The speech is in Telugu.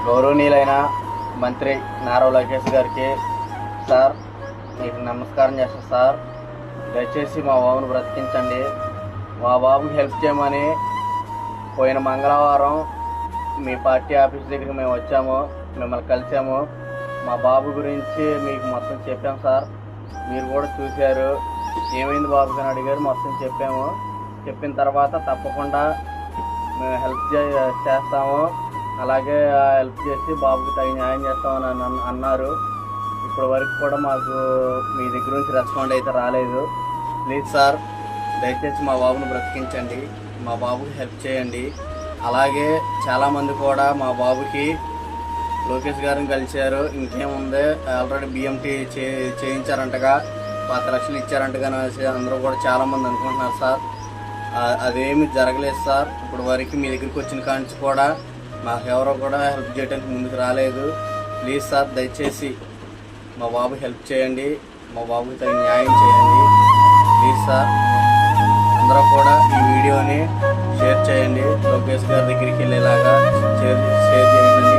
గౌరవనీయులైన మంత్రి నారా లోకేష్ గారికి సార్ మీకు నమస్కారం చేస్తాను సార్. దయచేసి మా బాబును బ్రతికించండి. మా బాబుకి హెల్ప్ చేయమని పోయిన మంగళవారం మీ పార్టీ ఆఫీస్ దగ్గరికి మేము వచ్చాము, మిమ్మల్ని కలిసాము. మా బాబు గురించి మీకు మొత్తం చెప్పాము సార్. మీరు కూడా చూశారు. ఏమైంది బాబుకి అని అడిగారు, మొత్తం చెప్పాము. చెప్పిన తర్వాత తప్పకుండా మేము హెల్ప్ చేస్తాము, అలాగే హెల్ప్ చేసి బాబుకి తగిన న్యాయం చేస్తామని అన్నారు. ఇప్పటి వరకు కూడా మాకు మీ దగ్గర నుంచి రెస్పాండ్ అయితే రాలేదు. ప్లీజ్ సార్, దయచేసి మా బాబును బ్రతికించండి, మా బాబుకి హెల్ప్ చేయండి. అలాగే చాలామంది కూడా మా బాబుకి లోకేష్ గారిని కలిశారు. ఇంకేముంది, ఆల్రెడీ బిఎంటీ చేయించారంటగా, 10 లక్షలు ఇచ్చారంటగా అందరూ కూడా చాలామంది అనుకుంటున్నారు సార్. అదేమి జరగలేదు సార్. ఇప్పుడు వరకు మీ దగ్గరికి వచ్చిన కాంచి కూడా మాకెవరో కూడా హెల్ప్ చేయడానికి ముందుకు రాలేదు. ప్లీజ్ సార్, దయచేసి మా బాబు హెల్ప్ చేయండి, మా బాబుకి తగిన న్యాయం చేయండి. ప్లీజ్ సార్, అందరూ కూడా ఈ వీడియోని షేర్ చేయండి, లోకేష్ గారి దగ్గరికి వెళ్ళేలాగా షేర్ చేయండి.